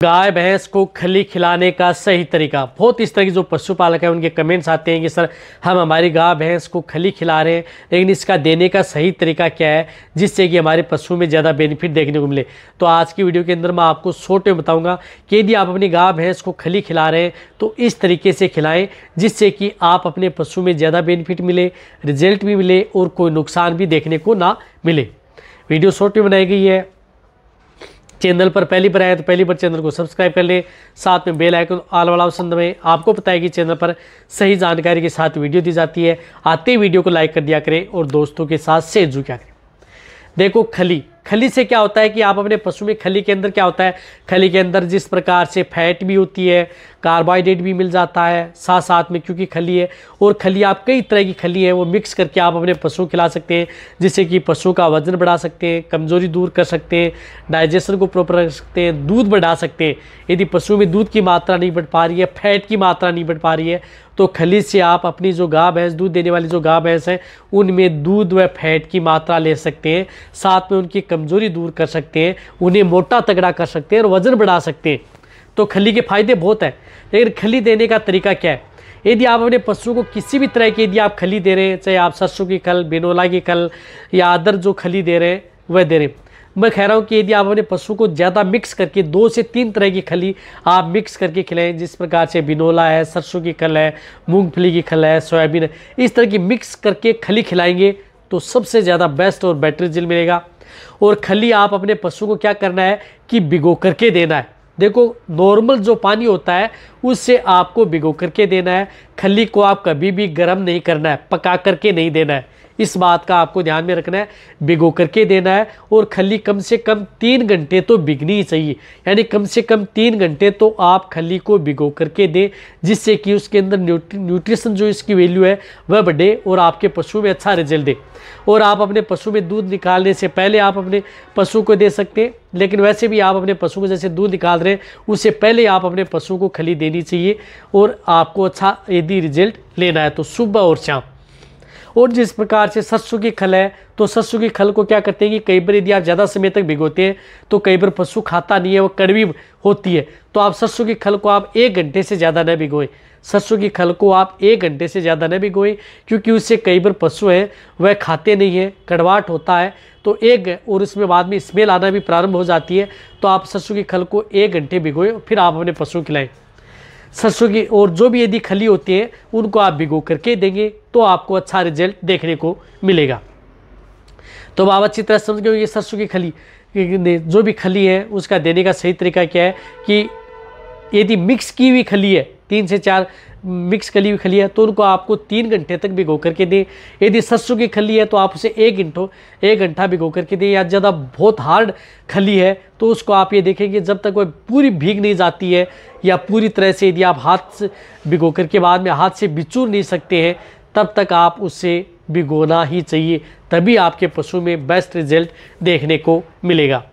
गाय भैंस को खली खिलाने का सही तरीका। बहुत इस तरह के जो पशुपालक हैं उनके कमेंट्स आते हैं कि सर हम हमारी गाय भैंस को खली खिला रहे हैं, लेकिन इसका देने का सही तरीका क्या है जिससे कि हमारे पशु में ज़्यादा बेनिफिट देखने को मिले। तो आज की वीडियो के अंदर मैं आपको शॉर्ट में बताऊंगा कि यदि आप अपनी गाय भैंस को खली खिला रहे हैं तो इस तरीके से खिलाएँ जिससे कि आप अपने पशु में ज़्यादा बेनिफिट मिले, रिजल्ट भी मिले और कोई नुकसान भी देखने को ना मिले। वीडियो शॉर्ट में बनाई गई है। चैनल पर पहली बार आए तो पहली बार चैनल को सब्सक्राइब कर लें, साथ में बेल आइकन ऑल वाला ऑप्शन दबाएं। आपको पता है कि चैनल पर सही जानकारी के साथ वीडियो दी जाती है। आते ही वीडियो को लाइक कर दिया करें और दोस्तों के साथ शेयर जरूर किया करें। देखो खली से क्या होता है कि आप अपने पशु में खली के अंदर क्या होता है, खली के अंदर जिस प्रकार से फैट भी होती है, कार्बोहाइड्रेट भी मिल जाता है साथ साथ में, क्योंकि खली है। और खली आप कई तरह की खली है वो मिक्स करके आप अपने पशु को खिला सकते हैं, जिससे कि पशु का वजन बढ़ा सकते हैं, कमजोरी दूर कर सकते हैं, डाइजेशन को प्रॉपर रख सकते हैं, दूध बढ़ा सकते हैं। यदि पशु में दूध की मात्रा नहीं बढ़ पा रही है, फैट की मात्रा नहीं बढ़ पा रही है, तो खली से आप अपनी जो गाय भैंस, दूध देने वाली जो गाय भैंस हैं, उनमें दूध व फैट की मात्रा ले सकते हैं, साथ में उनकी कमजोरी दूर कर सकते हैं, उन्हें मोटा तगड़ा कर सकते हैं और वजन बढ़ा सकते हैं। तो खली के फायदे बहुत हैं, लेकिन खली देने का तरीका क्या है। यदि आप अपने पशु को किसी भी तरह की यदि आप खली दे रहे हैं, चाहे आप सरसों की खल, बिनोला की खल या अदर जो खली दे रहे हैं वह दे रहे हैं, मैं कह रहा हूँ कि यदि आप अपने पशु को ज़्यादा मिक्स करके 2 से 3 तरह की खली आप मिक्स करके खिलाएं, जिस प्रकार से बिनोला है, सरसों की खल है, मूंगफली की खल है, सोयाबीन है, इस तरह की मिक्स करके खली खिलाएंगे तो सबसे ज़्यादा बेस्ट और बेटर रिजल्ट मिलेगा। और खली आप अपने पशु को क्या करना है कि भिगो करके देना है। देखो नॉर्मल जो पानी होता है उससे आपको भिगो करके देना है। खली को आप कभी भी गर्म नहीं करना है, पका करके नहीं देना है, इस बात का आपको ध्यान में रखना है। भिगो करके देना है और खली कम से कम 3 घंटे तो भिगनी ही चाहिए, यानी कम से कम 3 घंटे तो आप खली को भिगो करके दें, जिससे कि उसके अंदर न्यूट्रिशन जो इसकी वैल्यू है वह बढ़े और आपके पशु में अच्छा रिजल्ट दे। और आप अपने पशु में दूध निकालने से पहले आप अपने पशु को दे सकते हैं, लेकिन वैसे भी आप अपने पशु को जैसे दूध निकाल रहे हैं उससे पहले आप अपने पशु को खली देनी चाहिए। और आपको अच्छा यदि रिजल्ट लेना है तो सुबह और शाम। और जिस प्रकार से सरसों की खल है, तो सरसों की खल को क्या करते हैं कि कई बार यदि आप ज़्यादा समय तक भिगोते हैं तो कई बार पशु खाता नहीं है, वो कड़वी होती है, तो आप सरसों की खल को आप 1 घंटे से ज़्यादा न भिगोएं। सरसों की खल को आप 1 घंटे से ज़्यादा न भिगोएं, क्योंकि उससे कई बार पशु हैं वह खाते नहीं हैं, कड़वाहट होता है, तो और इसमें बाद में स्मेल आना भी प्रारंभ हो जाती है। तो आप सरसों की खल को 1 घंटे भिगोएं, फिर आप अपने पशु को खिलाएं। सरसों की और जो भी यदि खली होती है उनको आप भिगो करके देंगे तो आपको अच्छा रिजल्ट देखने को मिलेगा। तो आप अच्छी तरह समझ गए ये सरसों की खली जो भी खली है उसका देने का सही तरीका क्या है कि यदि मिक्स की हुई खली है, 3 से 4 मिक्स खली हुई खली है, तो उनको आपको 3 घंटे तक भिगो करके दें। यदि सरसों की खली है तो आप उसे 1 घंटा भिगो करके दें। या ज़्यादा बहुत हार्ड खली है तो उसको आप ये देखेंगे जब तक वह पूरी भीग नहीं जाती है या पूरी तरह से यदि आप हाथ से भिगो करके बाद में हाथ से बिचूर नहीं सकते हैं, तब तक आप उसे भिगोना ही चाहिए, तभी आपके पशु में बेस्ट रिजल्ट देखने को मिलेगा।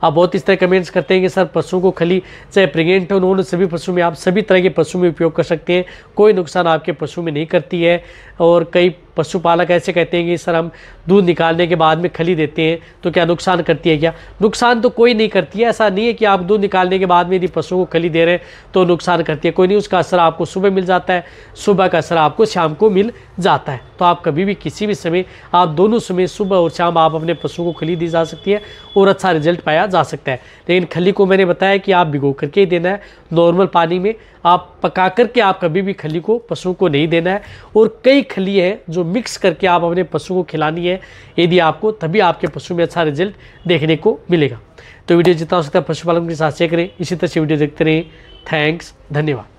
आप बहुत इस तरह कमेंट्स करते हैं कि सर पशुओं को खली चाहे प्रेग्नेंट हो उन्होंने सभी पशु में आप सभी तरह के पशु में उपयोग कर सकते हैं, कोई नुकसान आपके पशु में नहीं करती है। और कई पशुपालक ऐसे कहते हैं कि सर हम दूध निकालने के बाद में खली देते हैं तो क्या नुकसान करती है क्या? नुकसान तो कोई नहीं करती है। ऐसा नहीं है कि आप दूध निकालने के बाद में यदि पशु को खली दे रहे हैं तो नुकसान करती है, कोई नहीं। उसका असर आपको सुबह मिल जाता है, सुबह का असर आपको शाम को मिल जाता है। तो आप कभी भी किसी भी समय आप दोनों समय सुबह और शाम आप अपने पशु को खली दी जा सकती है और अच्छा रिजल्ट पाया जा सकता है। लेकिन खली को मैंने बताया कि आप भिगो करके ही देना है, नॉर्मल पानी में आप पका करके आप कभी भी खली को पशु को नहीं देना है। और कई खली है जो मिक्स करके आप अपने पशु को खिलानी है यदि आपको, तभी आपके पशु में अच्छा रिजल्ट देखने को मिलेगा। तो वीडियो जितना हो सकता है पशुपालन के साथ शेयर करें, इसी तरह से वीडियो देखते रहें। थैंक्स, धन्यवाद।